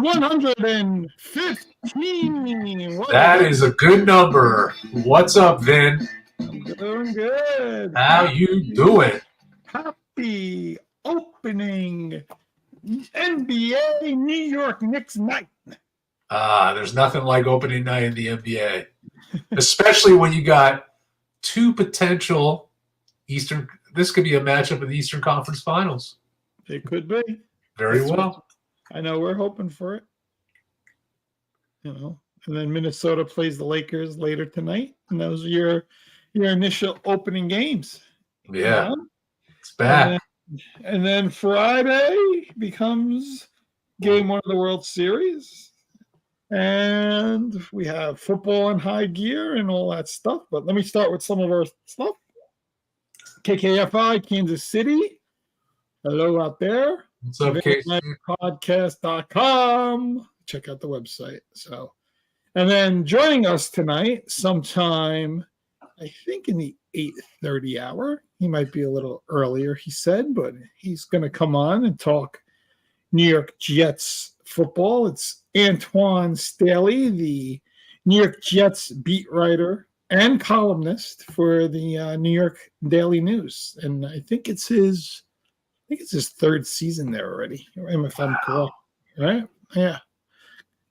115. That is a good number. What's up, Vin? I'm doing good. How you doing? Happy opening NBA New York Knicks night. There's nothing like opening night in the NBA, especially when you got two potential Eastern. This could be a matchup in the Eastern Conference Finals. It could be. Very well. I know we're hoping for it. And then Minnesota plays the Lakers later tonight, and those are your initial opening games. Yeah, it's back. And then Friday becomes game one of the World Series. And we have football in high gear and all that stuff. But let me start with some of our stuff. KKFI, Kansas City. Hello out there. What's up, Casey? Podcast.com. Check out the website. And then joining us tonight, sometime, I think in the 8:30 hour. He might be a little earlier, he said, but he's going to come on and talk New York Jets football. It's Antwan Staley, the New York Jets beat writer and columnist for the New York Daily News. And I think it's his third season there already, if I'm correct. Right? Yeah.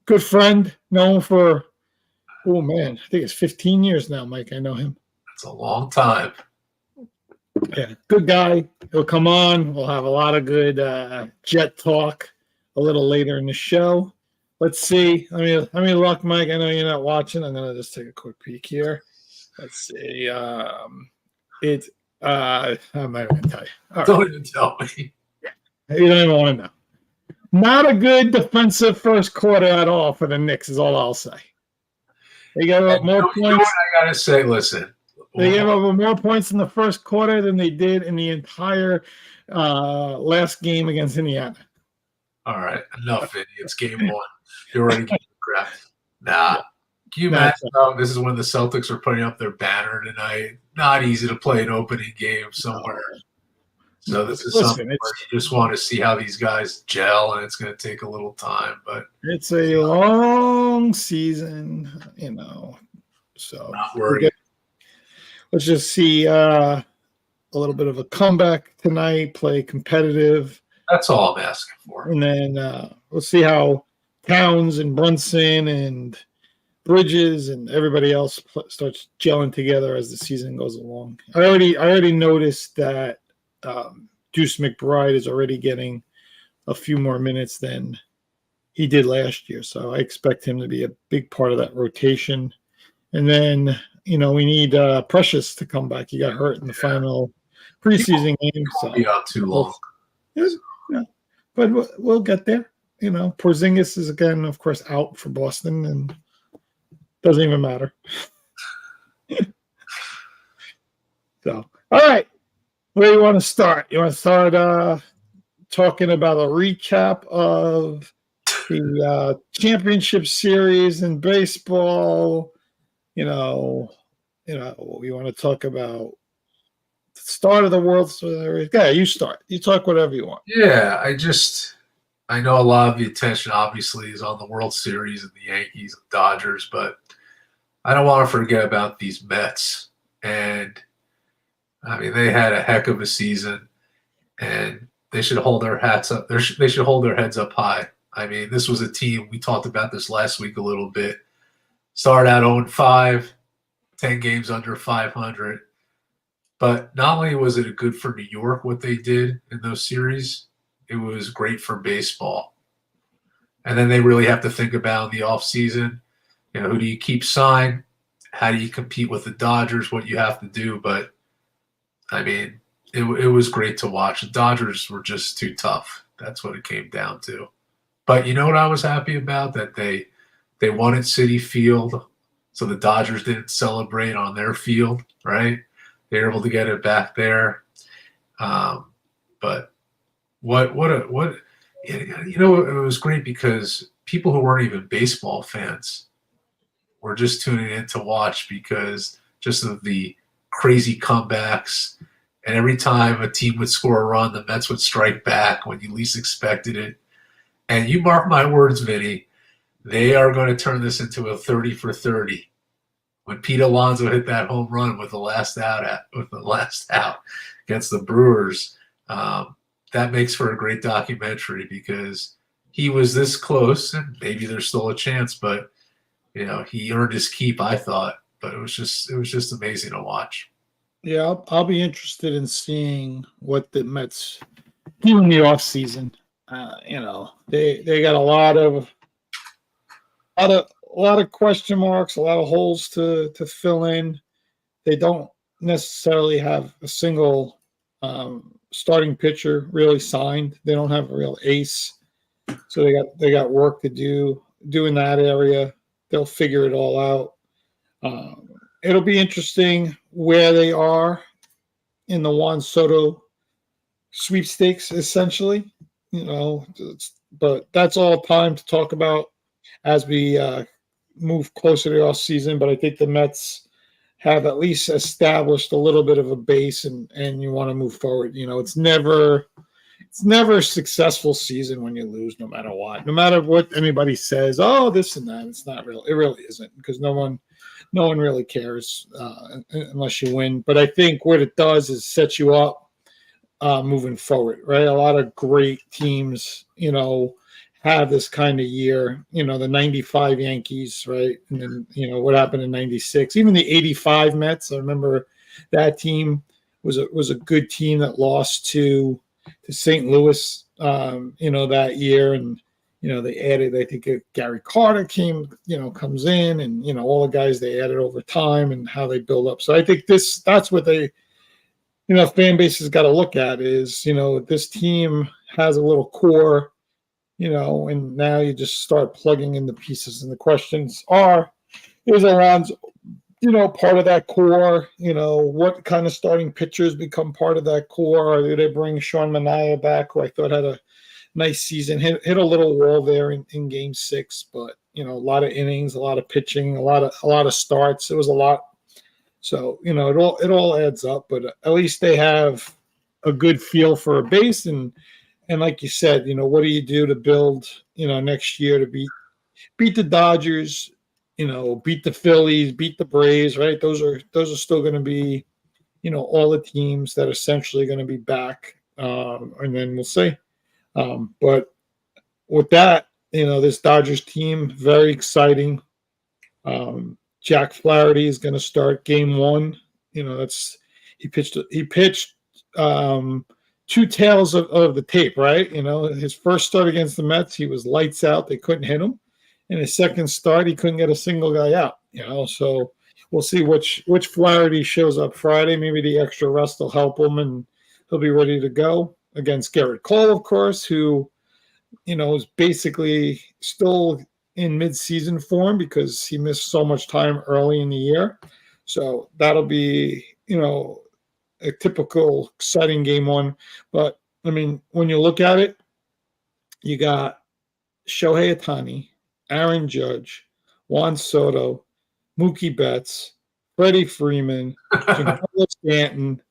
Good friend, known for, I think it's 15 years now, Mike. I know him. It's a long time. Yeah, good guy. He'll come on. We'll have a lot of good Jet talk a little later in the show. Let's see. I mean, look, Mike. I know you're not watching. I'm gonna just take a quick peek here. Let's see. I'm not gonna tell you. Don't even tell me. You don't even want to know. Not a good defensive first quarter at all for the Knicks. Is all I'll say. They got up more points. You know what I gotta say? Listen. They gave over more points in the first quarter than they did in the entire last game against Indiana. All right, enough, Vinny. It's game one. You're already getting crap. Nah. Can you imagine this is when the Celtics are putting up their banner tonight? Not easy to play an opening game somewhere. So this is something where you just want to see how these guys gel, and it's going to take a little time. But it's a long season, So not worried. Let's just see a little bit of a comeback tonight, play competitive. That's all I'm asking for. And then we'll see how Towns and Brunson and Bridges and everybody else starts gelling together as the season goes along. I already noticed that Deuce McBride is already getting a few more minutes than he did last year. So I expect him to be a big part of that rotation. And then we need Precious to come back. He got hurt in the final preseason game. So be out too long. Yeah, but we'll get there. Porzingis is again, of course, out for Boston, and doesn't even matter. So, all right, where do you want to start? You want to start talking about a recap of the championship series in baseball? We want to talk about the start of the World Series. Yeah, you start. You talk whatever you want. Yeah, I know a lot of the attention obviously is on the World Series and the Yankees and Dodgers, but I don't want to forget about these Mets. And I mean, they had a heck of a season, and they should hold their hats up. They should hold their heads up high. I mean, this was a team, we talked about this last week a little bit. Started out 0-5, 10 games under 500. But not only was it good for New York, what they did in those series, it was great for baseball. And then they really have to think about in the offseason, who do you keep signed? How do you compete with the Dodgers? What you have to do. But, I mean, it was great to watch. The Dodgers were just too tough. That's what it came down to. But you know what I was happy about? That they won at Citi Field, so the Dodgers didn't celebrate on their field, right? They were able to get it back there. But it was great because people who weren't even baseball fans were just tuning in to watch because just of the crazy comebacks. And every time a team would score a run, the Mets would strike back when you least expected it. And you mark my words, Vinny, they are going to turn this into a 30 for 30. When Pete Alonso hit that home run with the last out against the Brewers, that makes for a great documentary because he was this close, and maybe there's still a chance, but he earned his keep, I thought. But it was just amazing to watch. Yeah, I'll be interested in seeing what the Mets do in the offseason. They got a lot of question marks, a lot of holes to fill in. They don't necessarily have a single starting pitcher really signed. They don't have a real ace, so they got work to do in that area. They'll figure it all out. It'll be interesting where they are in the Juan Soto sweepstakes, essentially. But that's all time to talk about as we move closer to the off season. But I think the Mets have at least established a little bit of a base, and you want to move forward. It's never a successful season when you lose, no matter what anybody says. Oh, this and that. It's not real. It really isn't, because no one really cares unless you win. But I think what it does is set you up moving forward, right? A lot of great teams, have this kind of year. The 95 Yankees, right? And then, what happened in 96. Even the 85 Mets, I remember that team was a good team that lost to St. Louis, that year. And, they added, I think Gary Carter comes in, and, all the guys they added over time and how they build up. So I think that's what they, fan base has got to look at is, this team has a little core, and now you just start plugging in the pieces. And the questions are, is Alonso, part of that core? What kind of starting pitchers become part of that core? Or do they bring Sean Manaea back, who I thought had a nice season, hit a little wall there in game 6, but a lot of innings, a lot of pitching, a lot of starts. It was a lot. So, it all adds up, but at least they have a good feel for a base. And like you said, what do you do to build, next year to beat the Dodgers, beat the Phillies, beat the Braves, right? Those are still going to be, all the teams that are essentially going to be back. And then we'll see. But with that, this Dodgers team, very exciting. Jack Flaherty is going to start game 1. He pitched 2 tails of the tape, right? His first start against the Mets, he was lights out. They couldn't hit him. In his second start, he couldn't get a single guy out, So we'll see which Flaherty shows up Friday. Maybe the extra rest will help him, and he'll be ready to go against Garrett Cole, of course, who, is basically still in mid-season form because he missed so much time early in the year. So that'll be, a typical exciting game 1. But, when you look at it, you got Shohei Ohtani, Aaron Judge, Juan Soto, Mookie Betts, Freddie Freeman, Giancarlo Stanton.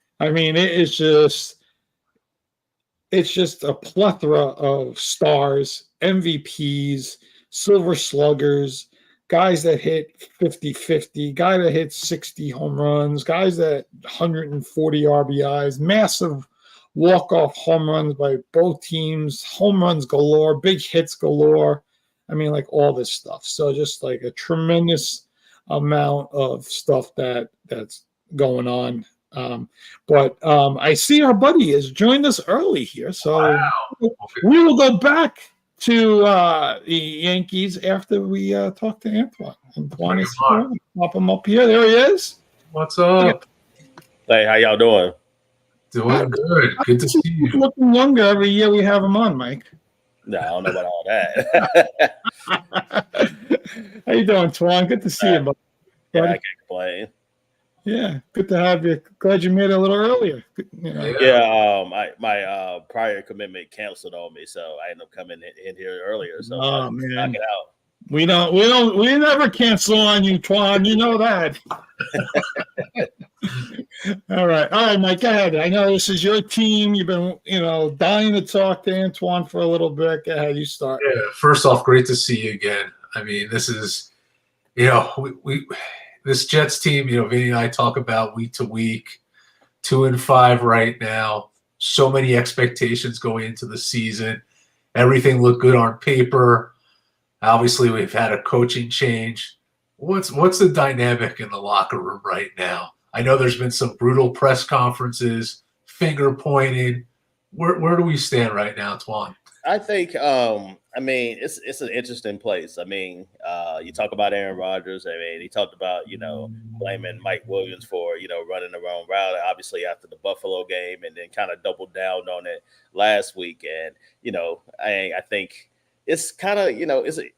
It's just a plethora of stars, MVPs, silver sluggers, guys that hit 50-50, guy that hit 60 home runs, guys that 140 RBIs, massive walk-off home runs by both teams, home runs galore, big hits galore. All this stuff. So just like a tremendous amount of stuff that's going on. But I see our buddy has joined us early here. So we will go back to the Yankees after we talk to Antwan. Antwan is here. Pop him up here. There he is. What's up? Hey, how y'all doing? Doing good. Good to see you. Looking younger every year we have him on, Mike. No, I don't know about all that. How you doing, Twan? Good to see you, buddy. Yeah, I can't complain. Yeah, good to have you. Glad you made it a little earlier. Yeah, my prior commitment canceled on me, so I ended up coming in here earlier. So man, knock it out. We never cancel on you, Twan. You know that. All right, Mike, go ahead. I know this is your team. You've been, dying to talk to Antwan for a little bit. Go ahead, you start. Yeah, first off, great to see you again. I mean, this is, we this Jets team, Vinny and I talk about week to week, 2-5 right now. So many expectations going into the season. Everything looked good on paper. Obviously, we've had a coaching change. What's the dynamic in the locker room right now? I know there's been some brutal press conferences, finger pointing. Where do we stand right now, Twan? I think, it's an interesting place. You talk about Aaron Rodgers. He talked about, blaming Mike Williams for, running the wrong route, obviously after the Buffalo game, and then kind of doubled down on it last week. And, I think it's kind of, it's an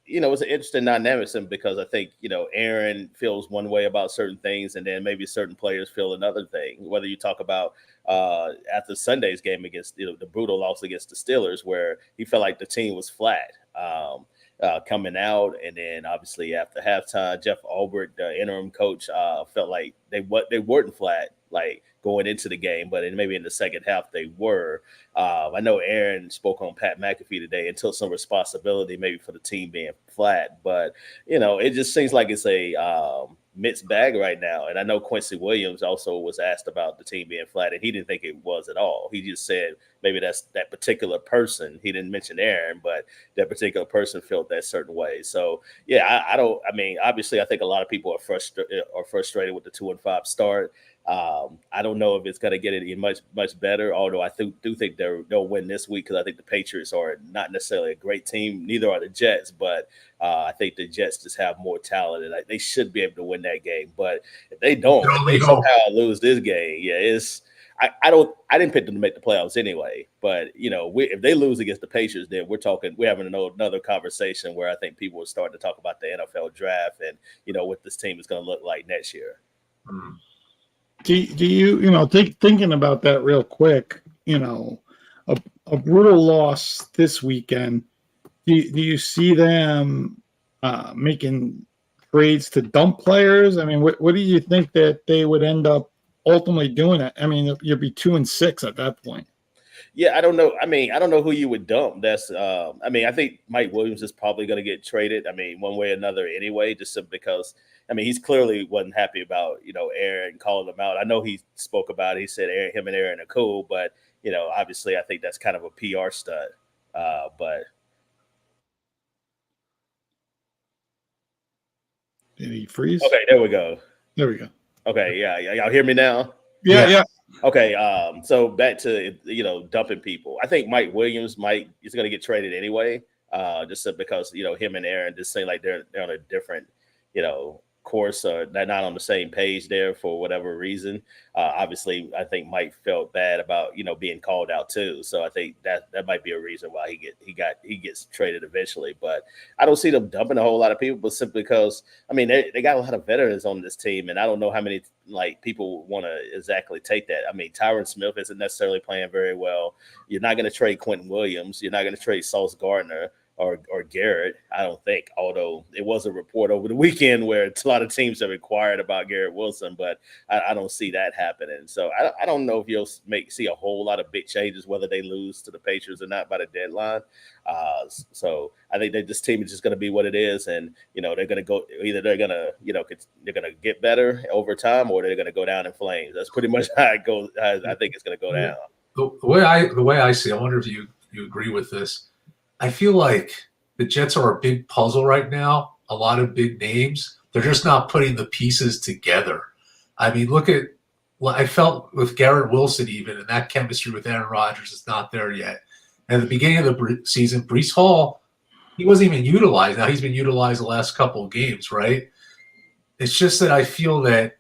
interesting dynamic because I think, Aaron feels one way about certain things, and then maybe certain players feel another thing. Whether you talk about after Sunday's game against the brutal loss against the Steelers, where he felt like the team was flat coming out, and then obviously after halftime, Jeff Albert, the interim coach, felt like they weren't flat like going into the game, but maybe in the second half they were. I know Aaron spoke on Pat McAfee today and took some responsibility maybe for the team being flat, but it just seems like it's a mixed bag right now. And I know Quincy Williams also was asked about the team being flat, and he didn't think it was at all. He just said maybe that's that particular person. He didn't mention Aaron, but that particular person felt that certain way. So yeah, obviously I think a lot of people are frustrated with the 2-5 start. I don't know if it's going to get any much better, although I do think they'll win this week, because I think the Patriots are not necessarily a great team. Neither are the Jets, but I think the Jets just have more talent, and they should be able to win that game. But if they don't, if they somehow lose this game, I didn't pick them to make the playoffs anyway. But if they lose against the Patriots, then we're having another conversation where I think people are starting to talk about the NFL draft and what this team is going to look like next year. Mm. Do you thinking about that real quick? A brutal loss this weekend. Do you see them making trades to dump players? I mean, what do you think that they would end up ultimately doing? I mean, you'd be 2-6 at that point. Yeah, I don't know. I don't know who you would dump. That's I think Mike Williams is probably going to get traded. One way or another anyway, just because he's clearly wasn't happy about Aaron calling him out. I know he spoke about it. He said him and Aaron are cool, but obviously I think that's kind of a PR stunt. But did he freeze? Okay, there we go. Okay, yeah, y'all hear me now? Yeah. Okay, so back to dumping people. I think Mike Williams is going to get traded anyway, just because him and Aaron just seem like they're on a different course, or they're not on the same page there for whatever reason. Obviously, I think Mike felt bad about being called out too, so I think that might be a reason why he gets traded eventually. But I don't see them dumping a whole lot of people, but simply because they got a lot of veterans on this team, and I don't know how many people want to exactly take that. Tyron Smith isn't necessarily playing very well. You're not going to trade Quentin Williams. You're not going to trade Sauce Gardner or Garrett, I don't think, although it was a report over the weekend where a lot of teams have inquired about Garrett Wilson, but I don't see that happening. So I don't know if you'll see a whole lot of big changes, whether they lose to the Patriots or not by the deadline. So I think that this team is just going to be what it is, and they're going to go either they're going to get better over time, or they're going to go down in flames. That's pretty much how it goes. I think it's going to go down. The way I see, I wonder if you agree with this. I feel like the Jets are a big puzzle right now, a lot of big names. They're just not putting the pieces together. I felt with Garrett Wilson even, and that chemistry with Aaron Rodgers is not there yet. And at the beginning of the season, Breece Hall, he wasn't even utilized. Now he's been utilized the last couple of games, right? It's just that I feel that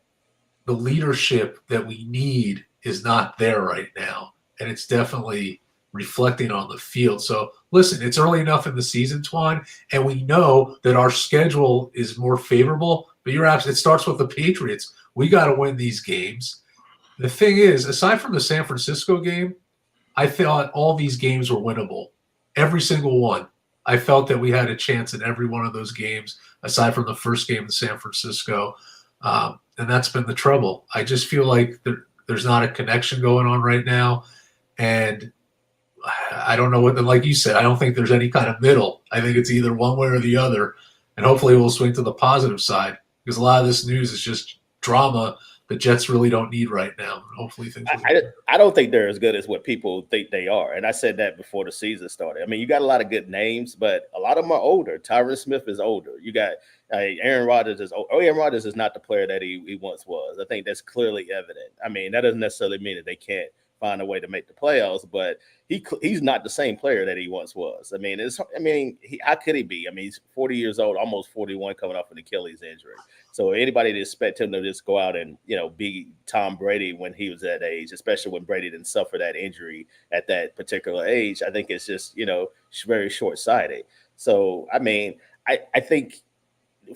the leadership that we need is not there right now. And it's definitely reflecting on the field. So listen, it's early enough in the season, Twan, and we know that our schedule is more favorable, but it starts with the Patriots. We got to win these games. The thing is, aside from the San Francisco game, I thought all these games were winnable. Every single one. I felt that we had a chance in every one of those games, aside from the first game in San Francisco. and that's been the trouble. I just feel like there's not a connection going on right now, and I don't know what. Like you said, I don't think there's any kind of middle. I think it's either one way or the other, and hopefully we'll swing to the positive side because a lot of this news is just drama the Jets really don't need right now. Hopefully things will I don't think they're as good as what people think they are. And I said that before the season started. I mean, you got a lot of good names, but a lot of them are older. Tyron Smith is older. You got Aaron Rodgers is Aaron Rodgers is not the player that he once was. I think that's clearly evident. I mean, that doesn't necessarily mean that they can't find a way to make the playoffs, but he's not the same player that he once was. I mean, how could he be? I mean, he's 40 years old, almost 41, coming off an Achilles injury. So anybody to expect him to just go out and be Tom Brady when he was that age, especially when Brady didn't suffer that injury at that particular age, I think it's just very short-sighted. So I mean, I think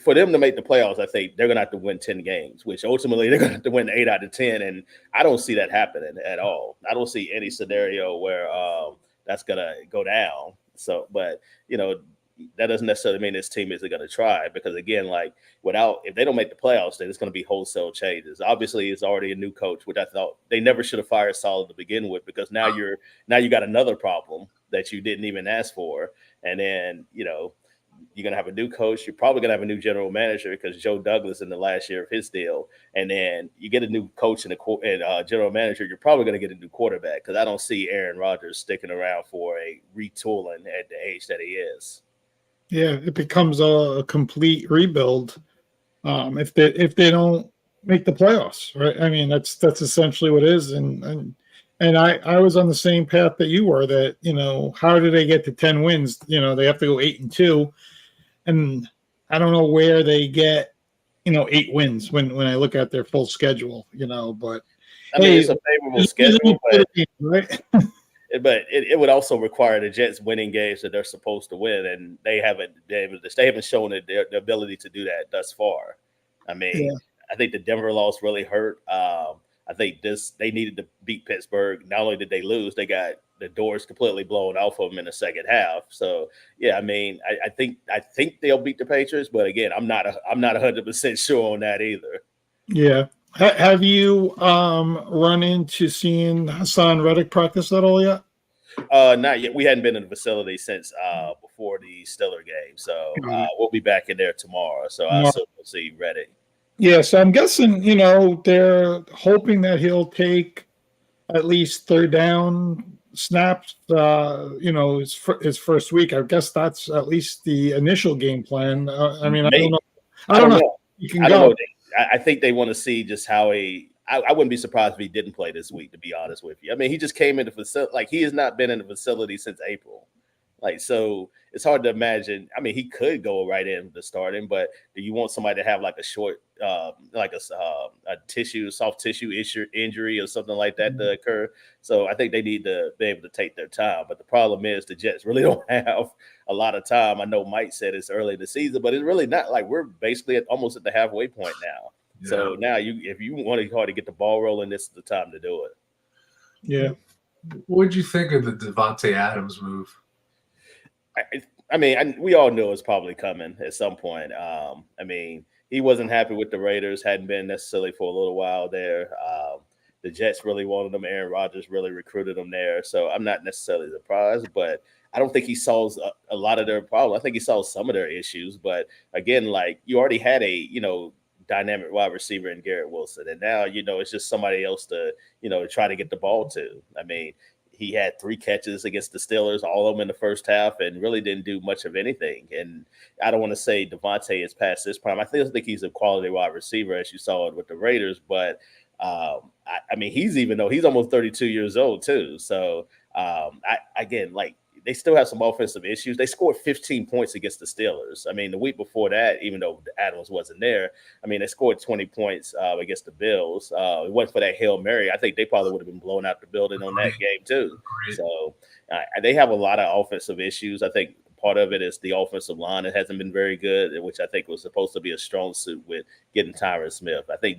for them to make the playoffs, I think they're going to have to win 10 games, which ultimately they're going to have to win 8 out of 10. And I don't see that happening at all. I don't see any scenario where that's going to go down. So, but, that doesn't necessarily mean this team isn't going to try because, again, if they don't make the playoffs, then it's going to be wholesale changes. Obviously, it's already a new coach, which I thought they never should have fired Saul to begin with because now you got another problem that you didn't even ask for. And then, you're going to have a new coach. You're probably going to have a new general manager because Joe Douglas in the last year of his deal. And then you get a new coach and general manager. You're probably going to get a new quarterback because I don't see Aaron Rodgers sticking around for a retooling at the age that he is. Yeah, it becomes a complete rebuild if they don't make the playoffs, right? I mean, that's essentially what it is. And I was on the same path that you were. That how do they get to 10 wins? They have to go 8-2. And I don't know where they get, 8 wins when I look at their full schedule, but I mean, it's a favorable schedule, right? But it would also require the Jets winning games that they're supposed to win, and they haven't shown their ability to do that thus far. I mean, I think the Denver loss really hurt. I think they needed to beat Pittsburgh. Not only did they lose, they got the doors completely blown off of them in the second half. So yeah, I mean, I think they'll beat the Patriots, but again, I'm not 100% sure on that either. Yeah. Have you run into seeing Hassan Reddick practice at all yet? Not yet. We hadn't been in the facility since before the Steeler game, so we'll be back in there tomorrow. So I still will see Reddick. Yeah, so I'm guessing, they're hoping that he'll take at least third down snaps, his first week. I guess that's at least the initial game plan. I mean, I don't know. You can go. I think they want to see just how I wouldn't be surprised if he didn't play this week, to be honest with you. I mean, he just came into the facility. He has not been in the facility since April. So it's hard to imagine. I mean, he could go right in the starting, but do you want somebody to have a short, a soft tissue injury or something like that to occur? So I think they need to be able to take their time. But the problem is the Jets really don't have a lot of time. I know Mike said it's early in the season, but it's really not. We're basically almost at the halfway point now. Yeah. So now if you want to get the ball rolling, this is the time to do it. Yeah. What did you think of the Devontae Adams move? I mean, we all knew it was probably coming at some point. I mean, he wasn't happy with the Raiders, hadn't been necessarily for a little while there. The Jets really wanted him. Aaron Rodgers really recruited him there. So I'm not necessarily surprised, but I don't think he solves a lot of their problems. I think he solves some of their issues. But again, you already had a, dynamic wide receiver in Garrett Wilson. And now, it's just somebody else to try to get the ball to. I mean, he had 3 catches against the Steelers, all of them in the first half, and really didn't do much of anything. And I don't want to say Devontae is past his prime. I still think he's a quality wide receiver, as you saw it with the Raiders. But, I mean, he's almost 32 years old, too. So, they still have some offensive issues. They scored 15 points against the Steelers. I mean, the week before that, even though Adams wasn't there, I mean, they scored 20 points against the Bills. It wasn't for that Hail Mary. I think they probably would have been blown out the building on that game too. So they have a lot of offensive issues. I think part of it is the offensive line. It hasn't been very good, which I think was supposed to be a strong suit with getting Tyron Smith. I think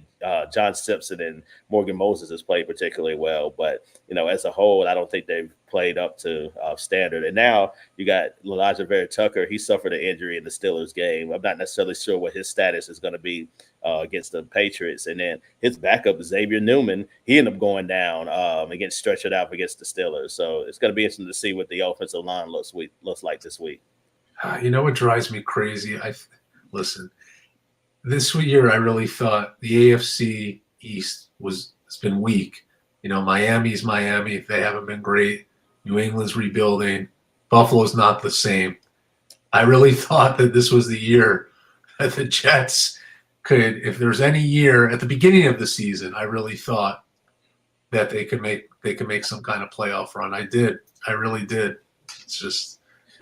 John Simpson and Morgan Moses has played particularly well. But, as a whole, I don't think they've played up to standard. And now you got Elijah Vera Tucker. He suffered an injury in the Steelers game. I'm not necessarily sure what his status is going to be against the Patriots. And then his backup, Xavier Newman, he ended up going down against stretched out against the Steelers. So it's going to be interesting to see what the offensive line looks like this week. You know what drives me crazy? Listen, this year I really thought the AFC East has been weak. You know, Miami's Miami. They haven't been great. New England's rebuilding. Buffalo's not the same. I really thought that this was the year that the Jets could, if there's any year at the beginning of the season, I really thought that they could make some kind of playoff run. I did. I really did. It's just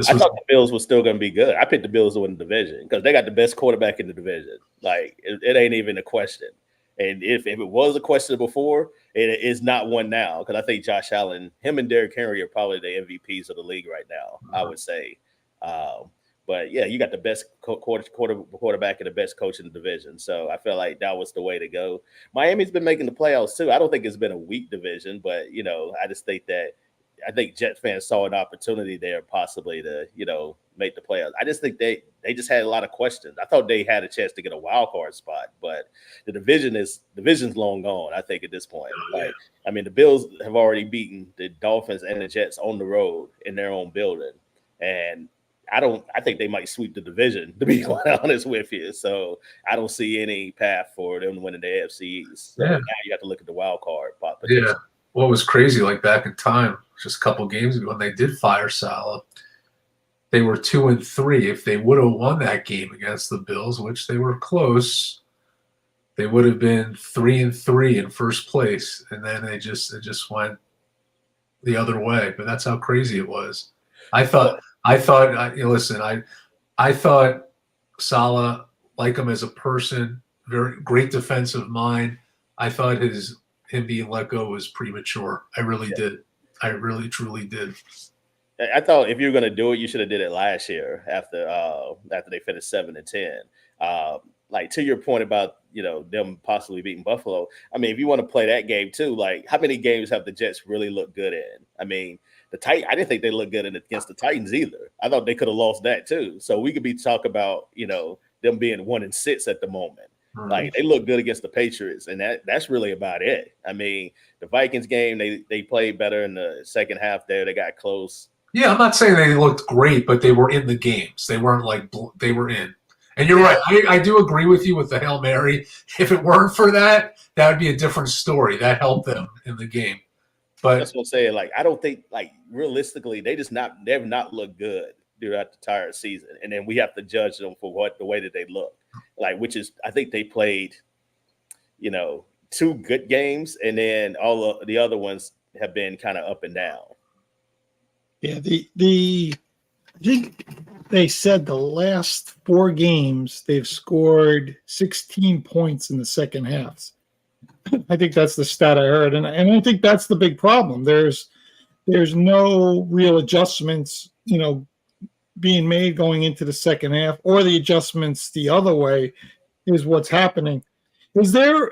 I thought the Bills were still going to be good. I picked the Bills to win the division because they got the best quarterback in the division. Like it ain't even a question. And if it was a question before, it is not one now because I think Josh Allen, him and Derrick Henry are probably the MVPs of the league right now, I would say. But, yeah, you got the best quarterback and the best coach in the division. So I feel like that was the way to go. Miami's been making the playoffs too. I don't think it's been a weak division, but, you know, I just think that I think Jet fans saw an opportunity there possibly to, you know, make the playoffs. I just think they just had a lot of questions. I thought they had a chance to get a wild card spot, but the division's long gone, I think, at this point. Like, I mean, the Bills have already beaten the Dolphins and the Jets on the road in their own building. And I think they might sweep the division, to be quite honest with you. So I don't see any path for them winning the AFC East. So now you have to look at the wild card potential. Yeah. What was crazy, like back in time, just a couple games ago when they did fire Saleh, they were 2-3. If they would have won that game against the Bills, which they were close, they would have been 3-3 in first place. And then it just went the other way. But that's how crazy it was. I thought Saleh, like him as a person, very great defensive mind. I thought him being let go was premature. I really did. I really, truly did. I thought if you were going to do it, you should have did it last year after they finished 7-10. Like to your point about, you know, them possibly beating Buffalo. I mean, if you want to play that game too, like how many games have the Jets really looked good in? I mean, I didn't think they looked good against the Titans either. I thought they could have lost that too. So we could be talking about, you know, them being 1-6 at the moment. Mm-hmm. Like they look good against the Patriots, and that's really about it. I mean, the Vikings game, they played better in the second half there. They got close. Yeah, I'm not saying they looked great, but they were in the games. They weren't like they were in. And you're right. I do agree with you with the Hail Mary. If it weren't for that, that would be a different story. That helped them in the game. But that's what I'm saying. Like, I don't think, like, realistically, they've not looked good throughout the entire season. And then we have to judge them for the way that they look. Like, which is, I think they played, you know, 2 good games, and then all of the other ones have been kind of up and down. Yeah, I think they said the last 4 games they've scored 16 points in the second half. I think that's the stat I heard, and I think that's the big problem. There's no real adjustments, you know, being made going into the second half, or the adjustments the other way is what's happening. Is there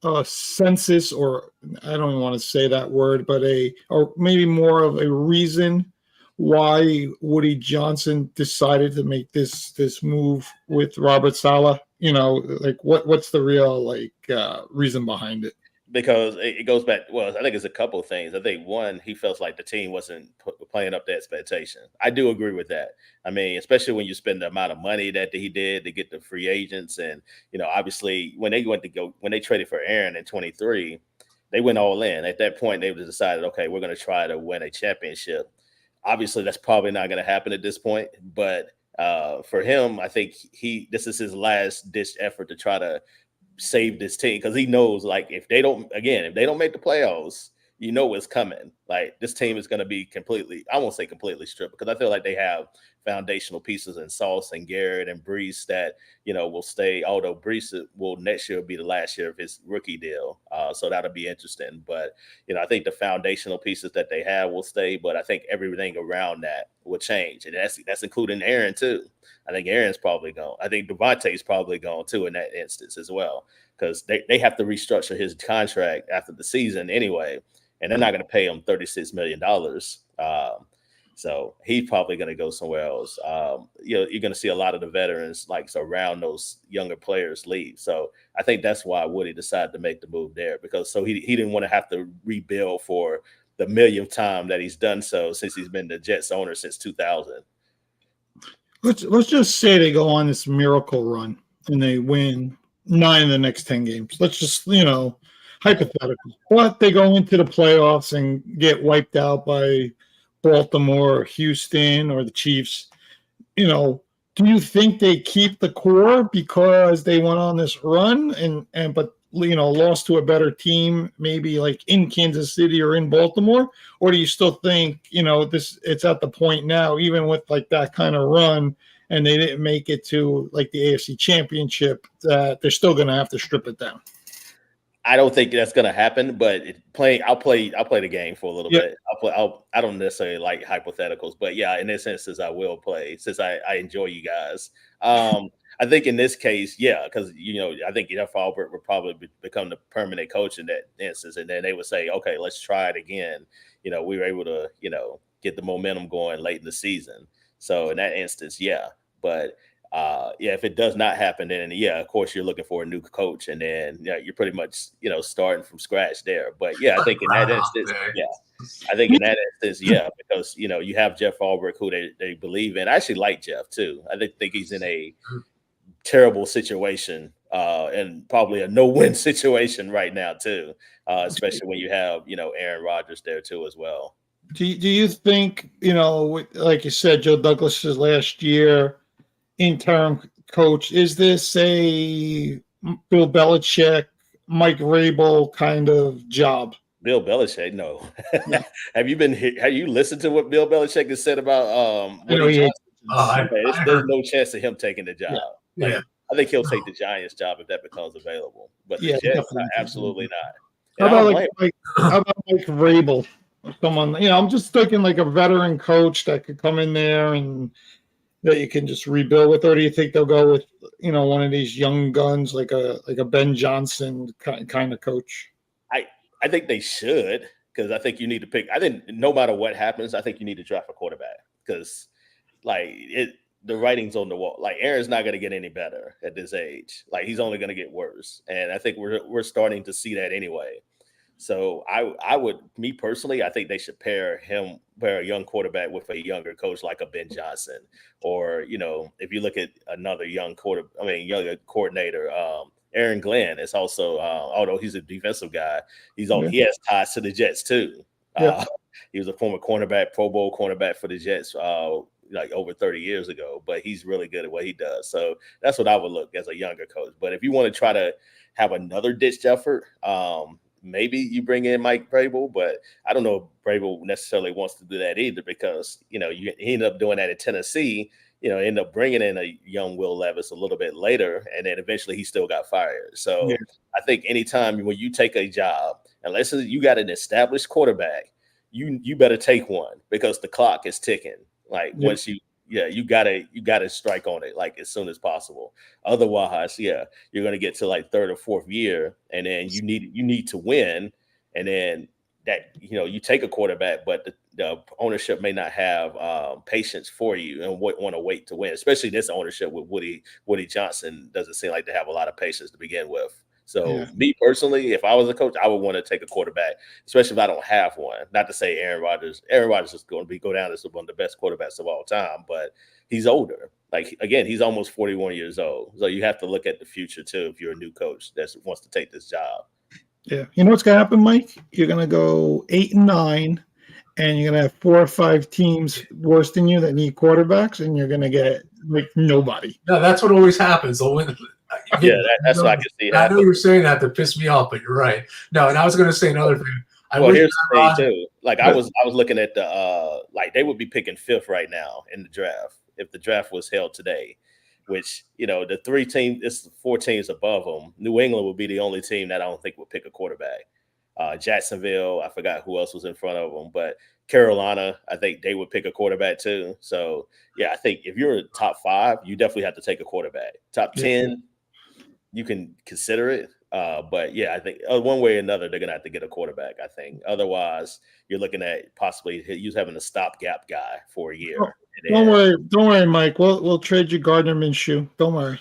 a census, or I don't even want to say that word, but or maybe more of a reason why Woody Johnson decided to make this move with Robert Saleh? You know, like what's the real reason behind it? Because it goes back. Well, I think it's a couple of things. I think one, he felt like the team wasn't playing up to expectation. I do agree with that. I mean, especially when you spend the amount of money that he did to get the free agents, and you know, obviously when they traded for Aaron in 23, they went all in. At that point, they decided, okay, we're going to try to win a championship. Obviously, that's probably not going to happen at this point. But for him, I think this is his last ditch effort to try to save this team, because he knows, like, if they don't make the playoffs, you know what's coming. Like this team is going to be completely, I won't say completely stripped, because I feel like they have foundational pieces in Sauce and Garrett and Brees that, will stay, although Brees will next year be the last year of his rookie deal. So that'll be interesting. But, I think the foundational pieces that they have will stay, but I think everything around that will change. And that's including Aaron too. I think Aaron's probably gone. I think Devontae's probably gone too in that instance as well, because they have to restructure his contract after the season anyway, and they're not going to pay him $36 million. So he's probably going to go somewhere else. You're going to see a lot of the veterans around those younger players leave. So I think that's why Woody decided to make the move there, because he didn't want to have to rebuild for the millionth time that he's done so since he's been the Jets owner since 2000. Let's just say they go on this miracle run and they win 9 of the next 10 games. Let's just, hypothetical. But they go into the playoffs and get wiped out by Baltimore or Houston or the Chiefs. Do you think they keep the core because they went on this run but lost to a better team, maybe like in Kansas City or in Baltimore? Or do you still think, it's at the point now, even with like that kind of run, and they didn't make it to like the AFC Championship, that they're still going to have to strip it down? I don't think that's going to happen, but I'll play the game for a little bit. I don't necessarily like hypotheticals, but yeah, in this instance, I will play since I enjoy you guys. I think in this case, yeah, because I think Jeff Albert would probably become the permanent coach in that instance, and then they would say, okay, let's try it again. We were able to get the momentum going late in the season. So in that instance, yeah, but. If it does not happen, then of course you're looking for a new coach, and then you're pretty much starting from scratch there. But I think in that instance, because you have Jeff Albrecht, who they believe in. I actually like Jeff too. I think he's in a terrible situation and probably a no-win situation right now too, especially when you have Aaron Rodgers there too as well. Do you think like you said, Joe Douglas's last year interim coach, is this a Bill Belichick, Mike Vrabel kind of job? Bill Belichick, no. Have you listened to what Bill Belichick has said about Woody Johnson? There's no chance of him taking the job. Yeah. I think he'll take the Giants job if that becomes available. But the Jets, absolutely not. How about Mike Vrabel? Someone, I'm just thinking like a veteran coach that could come in there and that you can just rebuild with, or do you think they'll go with one of these young guns like a Ben Johnson kind of coach? I think they should, because I think you need to pick. I think no matter what happens, I think you need to draft a quarterback, because the writing's on the wall. Like Aaron's not going to get any better at this age. Like he's only going to get worse, and I think we're starting to see that anyway. So me personally, I think they should pair a young quarterback with a younger coach like a Ben Johnson, or if you look at another younger coordinator, Aaron Glenn is also, although he's a defensive guy, he has ties to the Jets too. He was a former cornerback, Pro Bowl cornerback for the Jets, over 30 years ago, but he's really good at what he does. So that's what I would look as a younger coach. But if you want to try to have another ditch effort, maybe you bring in Mike Vrabel, but I don't know if Vrabel necessarily wants to do that either, because, he ended up doing that at Tennessee, ended up bringing in a young Will Levis a little bit later, and then eventually he still got fired. So I think anytime when you take a job, unless you got an established quarterback, you better take one, because the clock is ticking. Once you gotta strike on it as soon as possible. Otherwise, you're gonna get to third or fourth year, and then you need to win, and then that you take a quarterback, but the ownership may not have patience for you and want to wait to win. Especially this ownership with Woody Johnson doesn't seem like they have a lot of patience to begin with. So me personally, if I was a coach, I would want to take a quarterback, especially if I don't have one. Not to say Aaron Rodgers. Aaron Rodgers is going to go down as one of the best quarterbacks of all time, but he's older. He's almost 41 years old. So you have to look at the future too if you're a new coach that wants to take this job. Yeah. You know what's going to happen, Mike? You're going to go 8-9, and you're going to have 4 or 5 teams worse than you that need quarterbacks, and you're going to get nobody. No, that's what always happens. That's what I can see. I know you were saying that to piss me off, but you're right. No, and I was going to say another thing. I Well, wish here's the thing Ron, too. Like I was looking at the like they would be picking fifth right now in the draft if the draft was held today. Which the it's 4 teams above them. New England would be the only team that I don't think would pick a quarterback. Jacksonville, I forgot who else was in front of them, but Carolina, I think they would pick a quarterback too. So yeah, I think if you're in top 5, you definitely have to take a quarterback. Top 10, you can consider it. But yeah, I think one way or another, they're gonna have to get a quarterback. I think otherwise, you're looking at possibly you having a stopgap guy for a year. Don't worry, Mike. We'll trade you Gardner Minshew. Don't worry.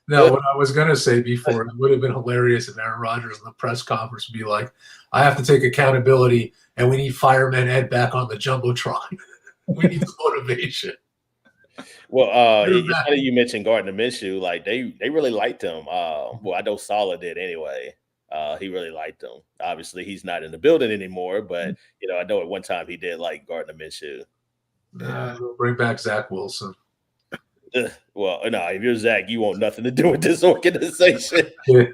No, what I was going to say before, it would have been hilarious if Aaron Rodgers in the press conference would be like, I have to take accountability, and we need Fireman Ed back on the Jumbotron. We need some motivation. Well, it's funny you mentioned Gardner Minshew. Like they really liked him. Well, I know Saleh did anyway. He really liked him. Obviously, he's not in the building anymore, but I know at one time he did like Gardner Minshew. We'll bring back Zach Wilson. Well, no, if you're Zach, you want nothing to do with this organization. Yeah.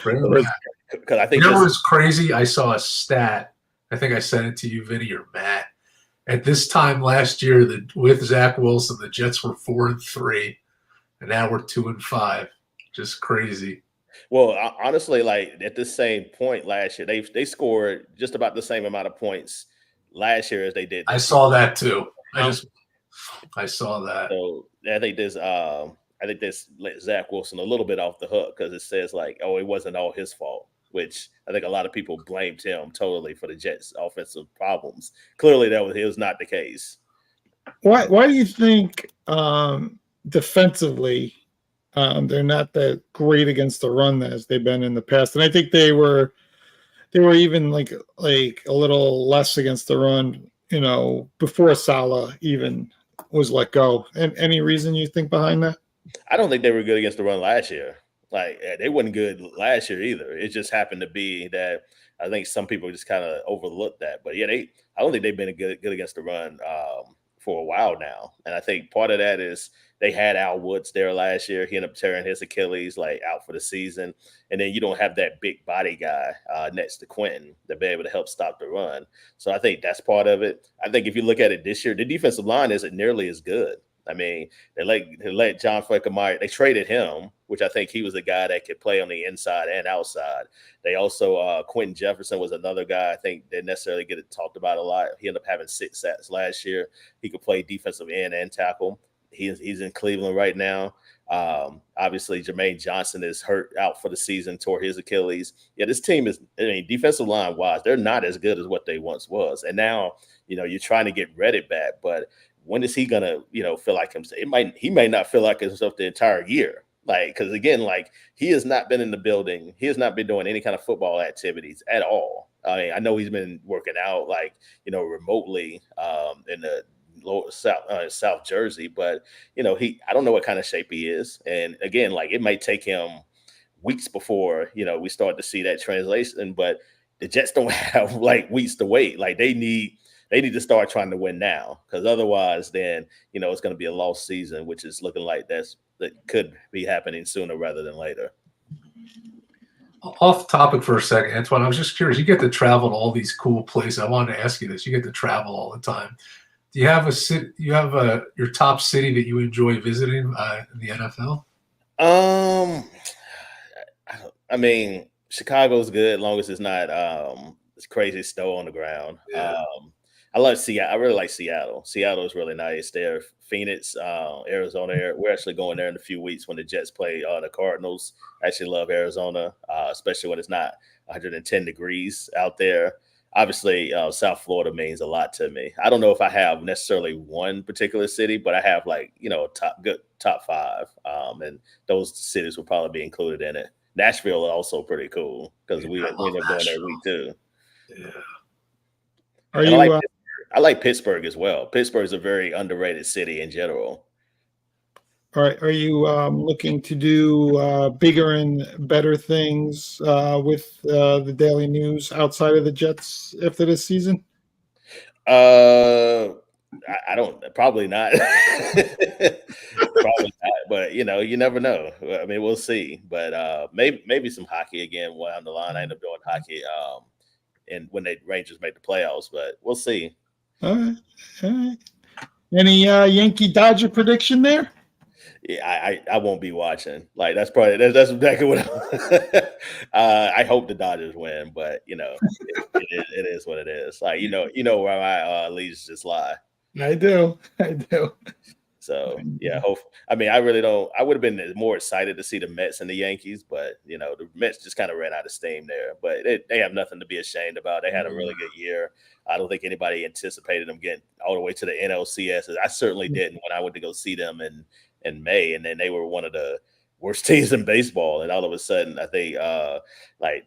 Bring him back. Because I think what was crazy? I saw a stat. I think I sent it to you, Vinny or Matt. At this time last year, with Zach Wilson, the Jets were 4-3, and now we're 2-5. Just crazy. Well, honestly, like at this same point last year, they scored just about the same amount of points last year as they did. I saw that too. I saw that. So I think this let Zach Wilson a little bit off the hook because it says like, oh, it wasn't all his fault, which I think a lot of people blamed him totally for the Jets' offensive problems. Clearly, it was not the case. Why do you think defensively they're not that great against the run as they've been in the past? And I think they were even like a little less against the run, before Saleh even was let go. And any reason you think behind that? I don't think they were good against the run last year. Like they weren't good last year either. It just happened to be that I think some people just kind of overlooked that. But yeah, I don't think they've been good against the run for a while now. And I think part of that is they had Al Woods there last year. He ended up tearing his Achilles, like out for the season. And then you don't have that big body guy next to Quentin to be able to help stop the run. So I think that's part of it. I think if you look at it this year, the defensive line isn't nearly as good. I mean, they let John Frankenmeyer, they traded him, which I think he was a guy that could play on the inside and outside. They also, Quentin Jefferson was another guy I think they necessarily get it talked about a lot. He ended up having 6 sacks last year. He could play defensive end and tackle. He's in Cleveland right now. Obviously, Jermaine Johnson is hurt out for the season, tore his Achilles. Yeah, this team is, defensive line wise, they're not as good as what they once was. And now, you're trying to get Reddit back, but when is he gonna, feel like himself? He may not feel like himself the entire year. Like, because again, like he has not been in the building. He has not been doing any kind of football activities at all. I mean, I know he's been working out like, remotely in the lower South Jersey, but I don't know what kind of shape he is. And again, like it might take him weeks before, we start to see that translation, but the Jets don't have like weeks to wait. Like they need to start trying to win now, because otherwise then, it's going to be a lost season, which is looking like that could be happening sooner rather than later. Off topic for a second, Antwan, I was just curious. You get to travel to all these cool places. I wanted to ask you this. You get to travel all the time. Do you have your top city that you enjoy visiting in the NFL? I mean, Chicago's good as long as it's not it's crazy snow on the ground. Yeah. I love Seattle. I really like Seattle. Seattle is really nice there. Phoenix, Arizona. We're actually going there in a few weeks when the Jets play the Cardinals. I actually love Arizona, especially when it's not 110 degrees out there. Obviously, South Florida means a lot to me. I don't know if I have necessarily one particular city, but I have like, top 5. And those cities will probably be included in it. Nashville is also pretty cool because we end up going there week too. Yeah. I like Pittsburgh as well. Pittsburgh is a very underrated city in general. All right. Are you looking to do bigger and better things with the Daily News outside of the Jets after this season? I don't. Probably not. Probably not. But you never know. I mean, we'll see. But maybe some hockey again. Down the line, I end up doing hockey. and when the Rangers make the playoffs. But we'll see. All right. All right. Any Yankee Dodger prediction there? Yeah, I won't be watching. Like that's exactly what I hope the Dodgers win, but it is what it is. Like where my leads just lie. I do. So yeah, I really don't. I would have been more excited to see the Mets and the Yankees, but the Mets just kind of ran out of steam there. But they have nothing to be ashamed about. They had a really good year. I don't think anybody anticipated them getting all the way to the NLCS. I certainly didn't when I went to go see them in May, and then they were one of the worst teams in baseball. And all of a sudden, I think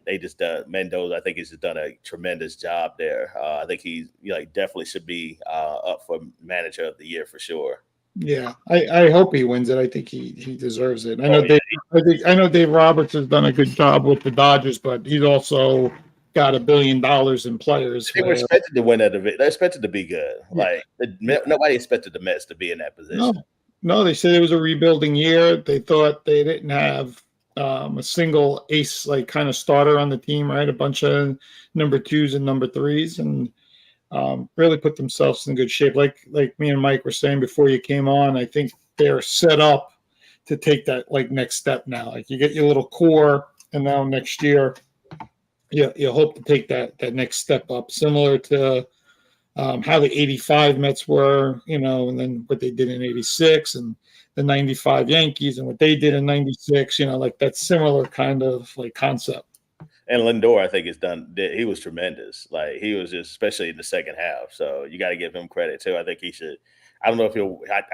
they just done Mendoza. I think he's just done a tremendous job there. I think he definitely should be up for manager of the year for sure. Yeah, I hope he wins it. I think he deserves it. I know Dave Roberts has done a good job with the Dodgers, but he's also got $1 billion in players. They were expected to win that division. They're expected to be good. Yeah. Nobody expected the Mets to be in that position. No, they said it was a rebuilding year. They thought they didn't have a single ace kind of starter on the team, right? A bunch of number 2s and number 3s, and really put themselves in good shape. Like me and Mike were saying before you came on, I think they're set up to take that next step now. Like you get your little core, and now next year, you hope to take that next step up, similar to how the 85 Mets were, and then what they did in 86 and the 95 Yankees and what they did in 96, that similar kind of concept. And Lindor, I think, he was tremendous. Like he was just, especially in the second half. So you got to give him credit too. I think he should. I don't know if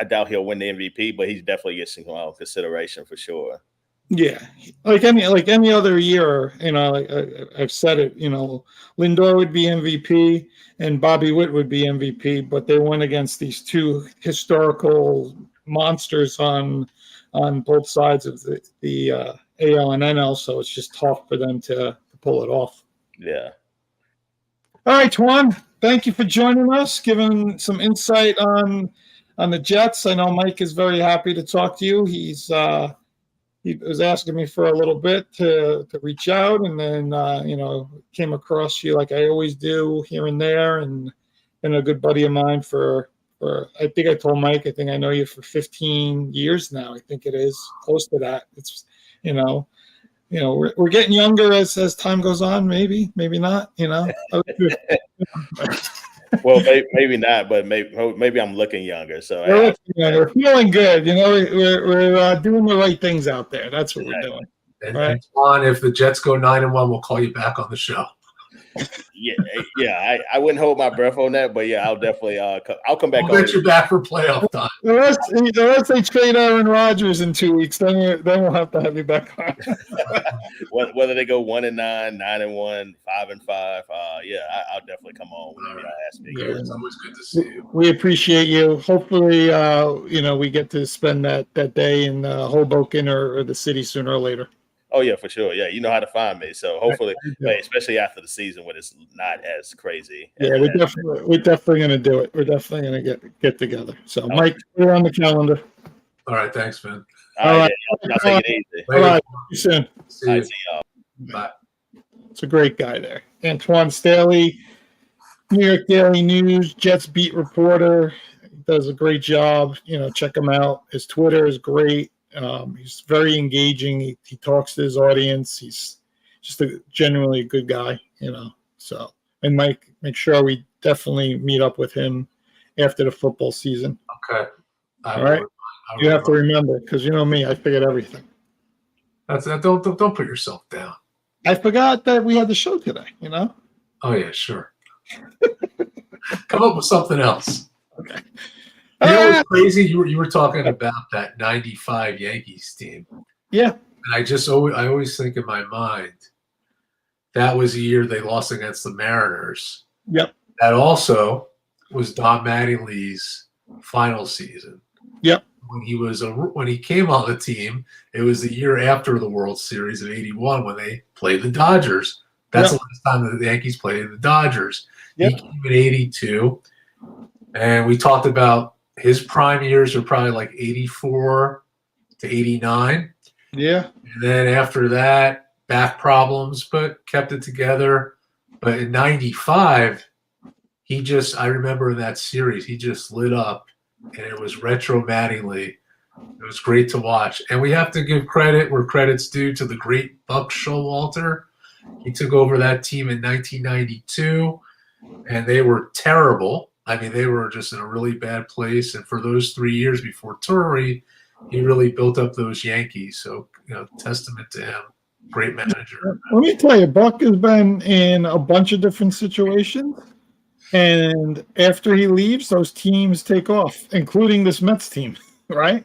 I doubt he'll win the MVP, but he definitely gets some consideration for sure. Yeah, like any other year, I've said it. Lindor would be MVP and Bobby Witt would be MVP, but they went against these two historical monsters on both sides of the AL and NL. So it's just tough for them to pull it off. Yeah. All right, Twan, thank you for joining us, giving some insight on the Jets. I know Mike is very happy to talk to you. He was asking me for a little bit to reach out, and then came across you like I always do here and there, and been a good buddy of mine for I think I told Mike, I think I know you for 15 years now. I think it is close to that. It's we're getting younger as time goes on. Maybe not. Well, maybe not, but maybe I'm looking younger. So we're feeling good. We're doing the right things out there. That's what we're doing. And Antwan, if the Jets go 9-1, we'll call you back on the show. Yeah. I wouldn't hold my breath on that, but yeah, I'll definitely. I'll come back. We'll get you back for playoff time. Unless they trade Aaron Rodgers in 2 weeks, then we'll have to have you back on. Whether they go 1-9, 9-1, 5-5, I'll definitely come on whenever you ask me. Yeah, it's always good to see you. We appreciate you. Hopefully, we get to spend that day in Hoboken or the city sooner or later. Oh yeah, for sure. Yeah, you know how to find me. So hopefully, especially after the season when it's not as crazy. Yeah, we're definitely going to do it. We're definitely going to get together. So, Mike, we're on the calendar. All right, thanks, man. All right, y'all take it easy. All right, see you soon. See y'all. Bye. It's a great guy there, Antwan Staley, New York Daily News, Jets beat reporter. He does a great job. Check him out. His Twitter is great. He's very engaging. He talks to his audience. He's just genuinely a good guy, So, and Mike, make sure we definitely meet up with him after the football season. Okay. All right. You have to remember, because me, I forget everything. Don't put yourself down. I forgot that we had the show today. Oh yeah, sure. Come up with something else. Okay. What's crazy? You were talking about that 95 Yankees team. Yeah. And I always think in my mind that was the year they lost against the Mariners. Yep. That also was Don Mattingly's final season. Yep. When he came on the team, it was the year after the World Series of '81 when they played the Dodgers. That's the last time that the Yankees played the Dodgers. Yep. He came in '82, and we talked about his prime years are probably like 84 to 89. Yeah. And then after that, back problems, but kept it together. But in '95, I remember in that series, he just lit up, and it was retro Mattingly. It was great to watch. And we have to give credit where credit's due to the great Buck Showalter. He took over that team in 1992, and they were terrible. I mean, they were just in a really bad place. And for those 3 years before Torrey, he really built up those Yankees. So, testament to him. Great manager. Let me tell you, Buck has been in a bunch of different situations. And after he leaves, those teams take off, including this Mets team, right?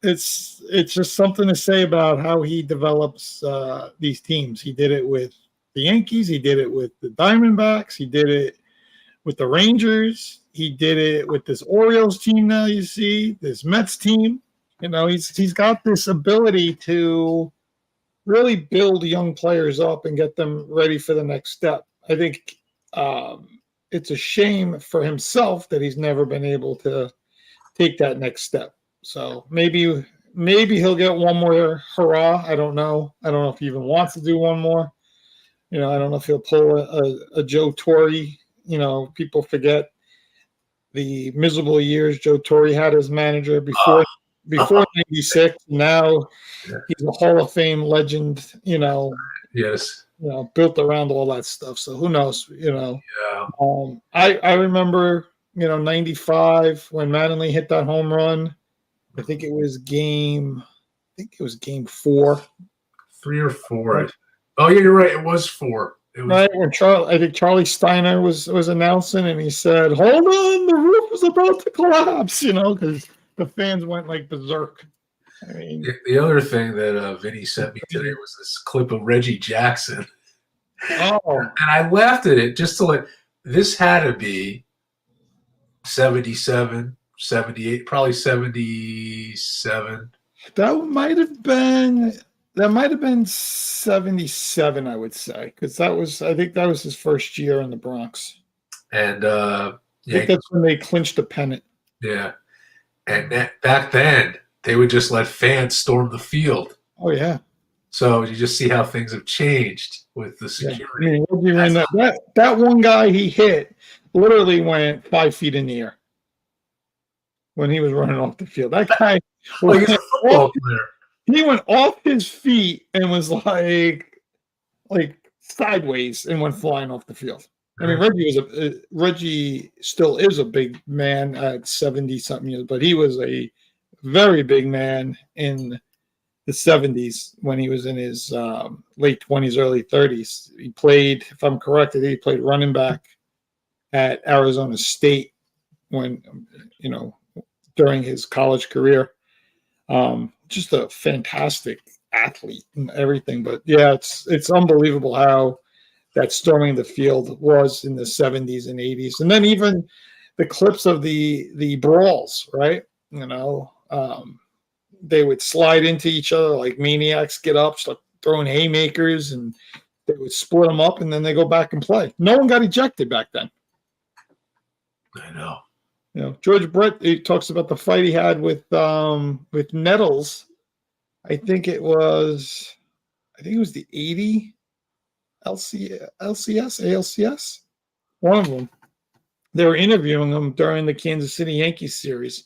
It's just something to say about how he develops these teams. He did it with the Yankees. He did it with the Diamondbacks. He did it with the Rangers. He did it with this Orioles team now you see, this Mets team. He's got this ability to really build young players up and get them ready for the next step. I think it's a shame for himself that he's never been able to take that next step. So maybe he'll get one more hurrah. I don't know. I don't know if he even wants to do one more. I don't know if he'll pull a Joe Torre. People forget the miserable years Joe Torre had as manager before '96. Now he's a Hall of Fame legend. Yes. Built around all that stuff. So who knows? Yeah. I remember '95 when Mattingly hit that home run. I think it was game 4. 3 or 4. Oh, yeah, you're right. It was 4. It was right when I think Charlie Steiner was announcing, and he said, "Hold on, the roof is about to collapse," because the fans went like berserk. I mean, the other thing that Vinny sent me today was this clip of Reggie Jackson. Oh. And I laughed at it just to this had to be 77, 78, probably 77. That might have been 77, I would say, because I think that was his first year in the Bronx. And I think that's when they clinched the pennant. Yeah. And back then, they would just let fans storm the field. Oh, yeah. So you just see how things have changed with the security. Yeah. I mean, that one guy he hit literally went 5 feet in the air when he was running off the field. That guy he's a football player. He went off his feet and was like sideways and went flying off the field. I mean, Reggie still is a big man at 70-something years, but he was a very big man in the 70s when he was in his late 20s, early 30s. He played, if I'm correct, he played running back at Arizona State when, during his college career. Just a fantastic athlete and everything. But yeah, it's unbelievable how that storming the field was in the 70s and 80s. And then even the clips of the brawls, right? They would slide into each other like maniacs, get up, start throwing haymakers, and they would split them up, and then they go back and play. No one got ejected back then. I know. George Brett, he talks about the fight he had with Nettles. I think it was the 80 ALCS. One of them. They were interviewing him during the Kansas City Yankees series,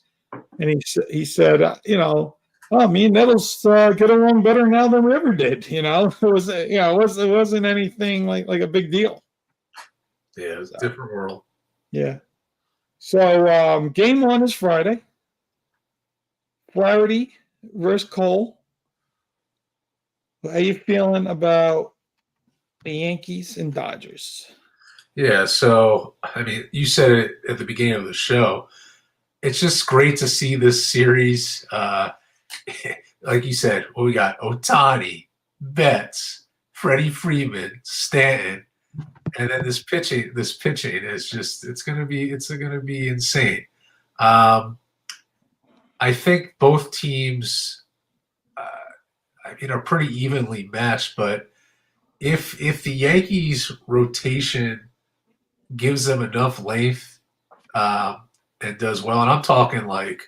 and he said, me and Nettles get along better now than we ever did. It wasn't anything like a big deal. Yeah, it was a different world. Yeah. So game 1 is Friday. Flaherty versus Cole. How are you feeling about the Yankees and Dodgers? Yeah, so, I mean, you said it at the beginning of the show. It's just great to see this series. Like you said, we got Ohtani, Betts, Freddie Freeman, Stanton, and then this pitching is just it's gonna be insane. I think both teams are pretty evenly matched, but if the Yankees rotation gives them enough length and does well, and I'm talking like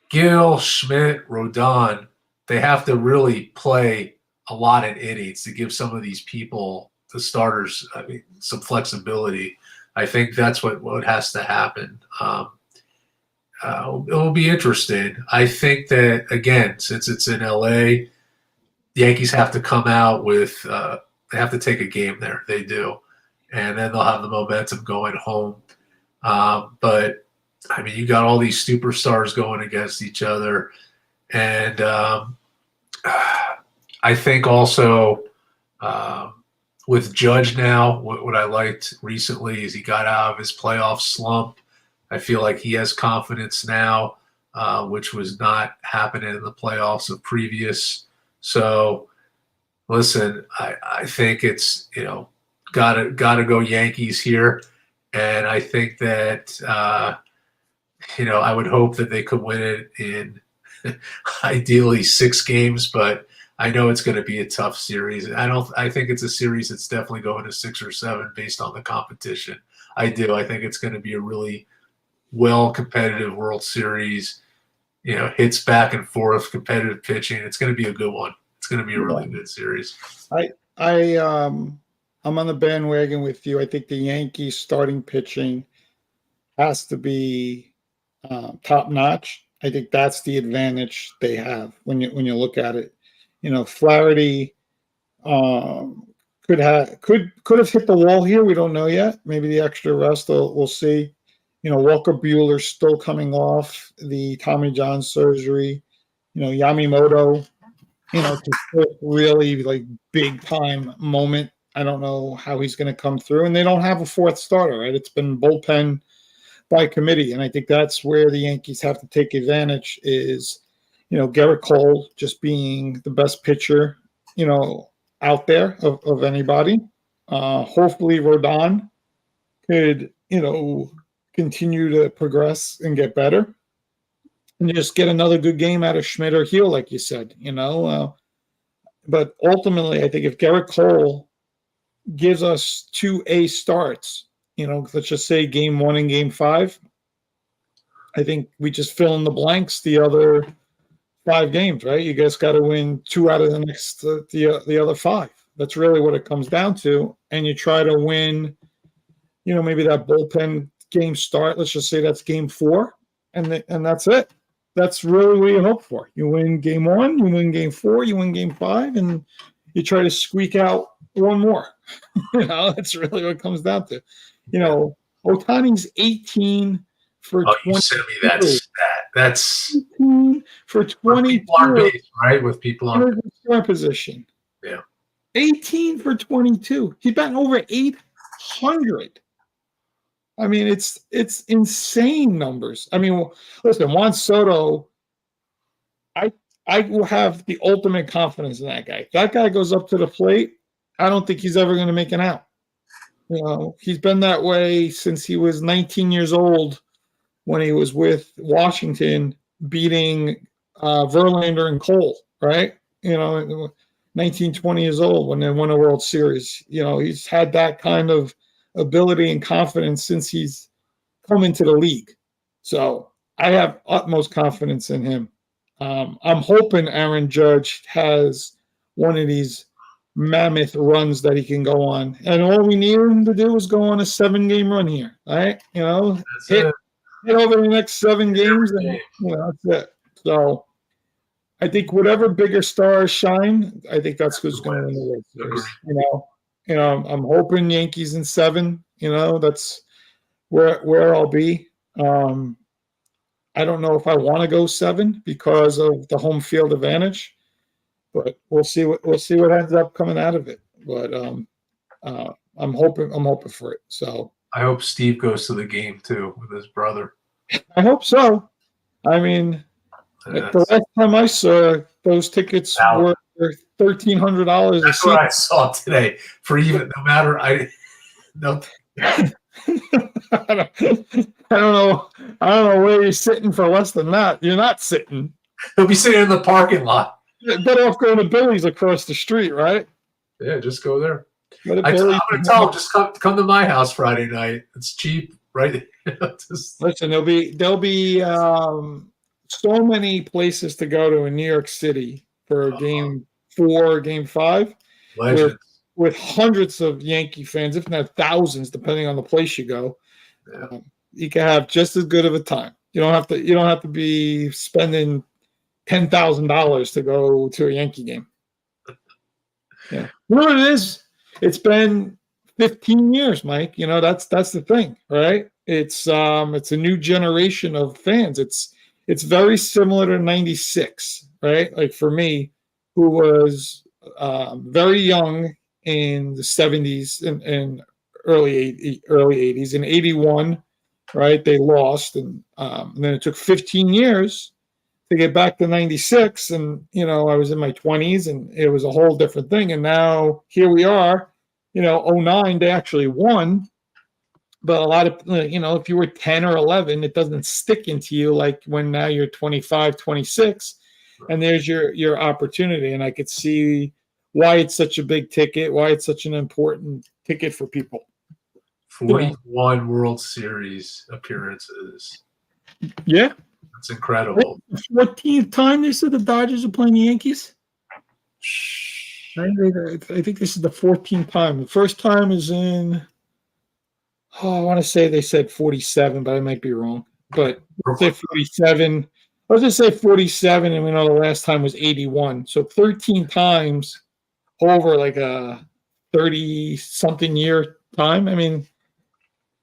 Gill, Schmidt, Rodon, they have to really play a lot in innings to give some of these people, the starters, some flexibility. I think that's what has to happen. It will be interesting. I think that, again, since it's in LA, the Yankees have to come out with they have to take a game there. They do. And then they'll have the momentum going home. But, you got all these superstars going against each other. And I think also with Judge now, what I liked recently is he got out of his playoff slump. I feel like he has confidence now, which was not happening in the playoffs of previous. So, listen, I think it's, gotta go Yankees here. And I think that, I would hope that they could win it in ideally 6 games, but I know it's going to be a tough series. I think it's a series that's definitely going to 6 or 7 based on the competition. I do. I think it's going to be a really competitive World Series, hits back and forth, competitive pitching. It's going to be a good one. It's going to be a really good series. I'm on the bandwagon with you. I think the Yankees starting pitching has to be top notch. I think that's the advantage they have when you look at it. Flaherty could have hit the wall here. We don't know yet. Maybe the extra rest, we'll see. Walker Buehler's still coming off the Tommy John surgery. Yamamoto, really like big time moment. I don't know how he's going to come through, and they don't have a 4th starter, right? It's been bullpen by committee, and I think that's where the Yankees have to take advantage is, Gerrit Cole just being the best pitcher, out there of anybody. Hopefully Rodon could, continue to progress and get better, and just get another good game out of Schmidt or Heel, like you said, But ultimately, I think if Gerrit Cole gives us 2 A starts, let's just say game 1 and game 5, I think we just fill in the blanks the other 5 games, right? You guys got to win 2 out of the next the other 5. That's really what it comes down to. And you try to win, maybe that bullpen game start. Let's just say that's game 4, and that's it. That's really what you hope for. You win game 1, you win game 4, you win game 5, and you try to squeak out one more. That's really what it comes down to. Ohtani's 18 for 20. You sent me that stat. That's 18 for 20. People on base, right? With people on score position. Yeah. 18 for 22. He's batting over 800. It's insane numbers. Listen, Juan Soto, I will have the ultimate confidence in that guy. If that guy goes up to the plate, I don't think he's ever going to make an out. He's been that way since he was 19 years old when he was with Washington beating Verlander and Cole, right? 19, 20 years old when they won a World Series. He's had that kind of ability and confidence since he's come into the league. So I have utmost confidence in him. I'm hoping Aaron Judge has one of these mammoth runs that he can go on. And all we need him to do is go on a 7-game run here, right? Hit over the next 7 games, and that's it. So I think whatever bigger stars shine, I think that's who's going to win the World Series. I'm hoping Yankees in 7. That's where I'll be. I don't know if I want to go 7 because of the home field advantage, but we'll see what ends up coming out of it. But I'm hoping for it. So I hope Steve goes to the game too with his brother. I hope so. The last time I saw those tickets were $1,300. That's what I saw today. For even no matter I don't know where you're sitting for less than that. You're not sitting. He'll be sitting in the parking lot. Better off going to Billy's across the street, right? Yeah, just go there. I'm going to tell him just come to my house Friday night. It's cheap, right? Listen, there'll be so many places to go to in New York City for a game 4, Game 5, Legends. with hundreds of Yankee fans, if not thousands, depending on the place you go. Yeah. You can have just as good of a time. You don't have to be spending $10,000 to go to a Yankee game. Yeah, you know what it is? It's been 15 years, Mike. You know, that's the thing, right? It's a new generation of fans. It's very similar to '96, right? Like for me, who was very young in the '70s and early '80s. In '81, right? They lost, and then it took 15 years to get back to '96, and you know, I was in my 20s, and it was a whole different thing. And now here we are. You know, '09 they actually won, but a lot of, you know, if you were 10 or 11, it doesn't stick into you like when now you're 25, 26, and there's your opportunity. And I could see why it's such a big ticket, why it's such an important ticket for people. 41 World Series appearances. Yeah. That's incredible. 14th time they said the Dodgers are playing the Yankees. I think this is the 14th time. The first time is in, I want to say they said 47, but I might be wrong. But let's say 47. Let's just say 47, and we know the last time was 81. So 13 times over like a 30-something year time. I mean,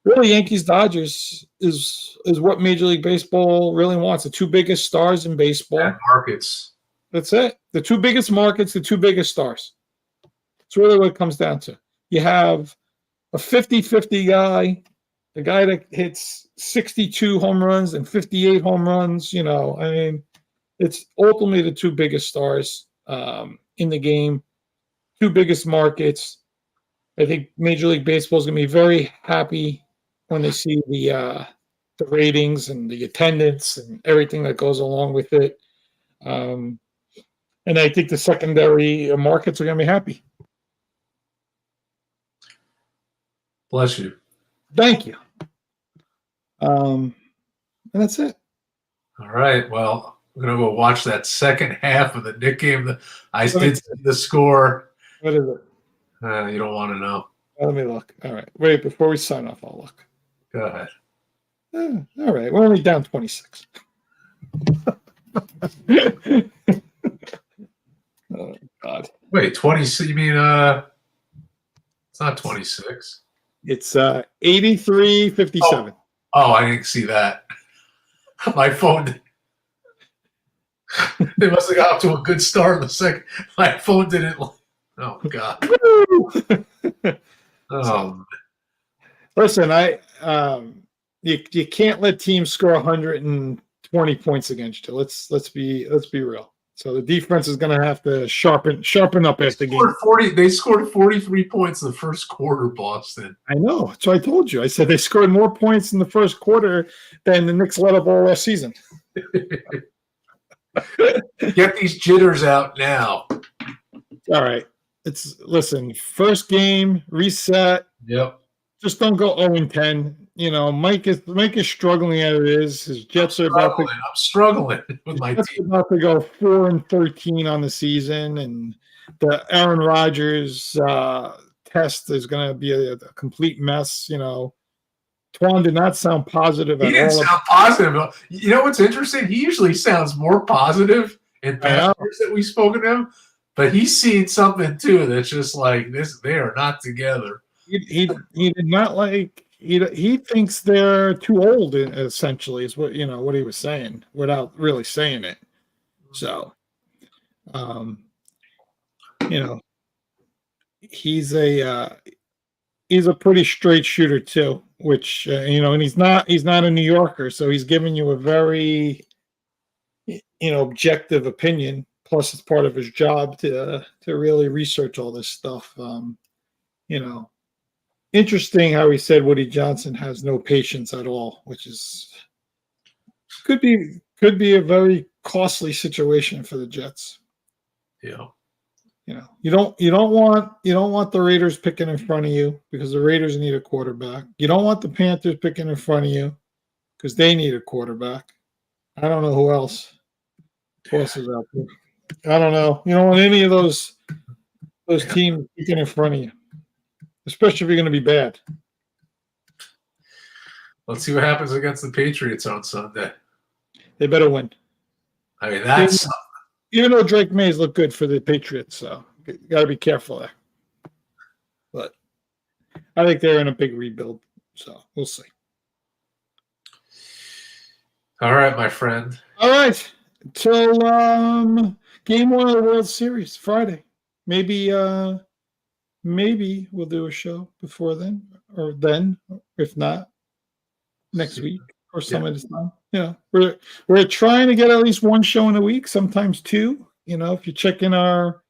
really, Yankees Dodgers is what Major League Baseball really wants. The two biggest stars in baseball. And markets. That's it. The two biggest markets, the two biggest stars. It's really what it comes down to. You have a 50-50 guy, the guy that hits 62 home runs and 58 home runs. You know, I mean, it's ultimately the two biggest stars in the game, two biggest markets. I think Major League Baseball is going to be very happy when they see the ratings and the attendance and everything that goes along with it. And I think the secondary markets are going to be happy. Bless you. Thank you. And that's it. All right. Well, we're going to go watch that second half of the Knicks game. I did see the score. What is it? You don't want to know. Let me look. All right. Wait, before we sign off, I'll look. Go ahead. All right. We're only down 26. Oh, God. Wait, 20? You mean it's not 26. It's 83-57. Oh, I didn't see that. My phone. They must have got off to a good start in the second. My phone didn't. Oh God. Listen, you can't let teams score 120 points against you. Let's be real. So the defense is going to have to sharpen up after the game. They scored 43 points in the first quarter, Boston. I know. So I told you. I said they scored more points in the first quarter than the Knicks let up all last season. Get these jitters out now. All right. Listen, first game, reset. Yep. Just don't go 0-10. You know, Mike is struggling as it is. His Jets are I'm struggling with my team. About to go 4-13 on the season, and the Aaron Rodgers test is going to be a complete mess. You know, Twan did not sound positive at all. He didn't sound positive. You know what's interesting? He usually sounds more positive in past years that we've spoken to him, but he's seen something too that's just like this. They are not together. He did not like. He thinks they're too old. Essentially, is what he was saying without really saying it. So, he's a pretty straight shooter too. Which and he's not a New Yorker, so he's giving you a very objective opinion. Plus, it's part of his job to really research all this stuff. Interesting how he said Woody Johnson has no patience at all, which could be a very costly situation for the Jets. Yeah. You don't want the Raiders picking in front of you because the Raiders need a quarterback. You don't want the Panthers picking in front of you because they need a quarterback. I don't know who else is out there. I don't know. You don't want any of those teams getting in front of you, especially if you're going to be bad. Let's see what happens against the Patriots on Sunday. They better win. I mean, that's Even though Drake Mays look good for the Patriots, so you got to be careful there. But I think they're in a big rebuild, so we'll see. all right, my friend. All right, till game 1 of the World Series Friday. Maybe we'll do a show before then, or then, if not, next week or some of this time. Yeah, we're trying to get at least one show in a week, sometimes two. You know, if you check in our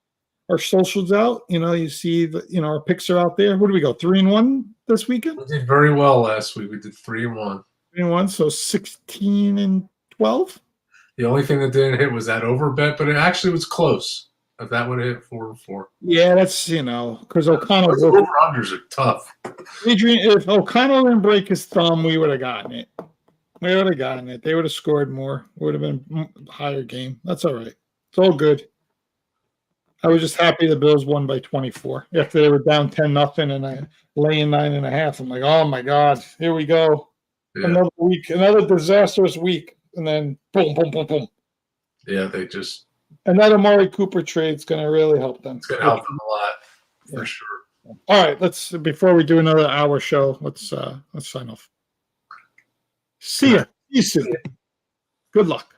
socials out, you know, you see that, you know, our picks are out there. What do we go, 3-1 this weekend? We did very well last week. We did 3-1. 3-1, so 16-12. The only thing that didn't hit was that over bet, but it actually was close. If that would have hit 4-4. Yeah, that's, you know, because O'Connell Those over-unders are tough. Adrian, if O'Connell didn't break his thumb, we would have gotten it. We would have gotten it. They would have scored more. Would have been a higher game. That's all right. It's all good. I was just happy the Bills won by 24 after they were down 10-0 and I laying 9.5. I'm like, oh my God, here we go. Yeah. Another week, another disastrous week, and then boom, boom, boom, boom. Yeah, they just. And that Amari Cooper trade's going to really help them. It's going to help them a lot, for sure. All right, let's before we do another hour show, let's sign off. See ya. See you soon. Good luck.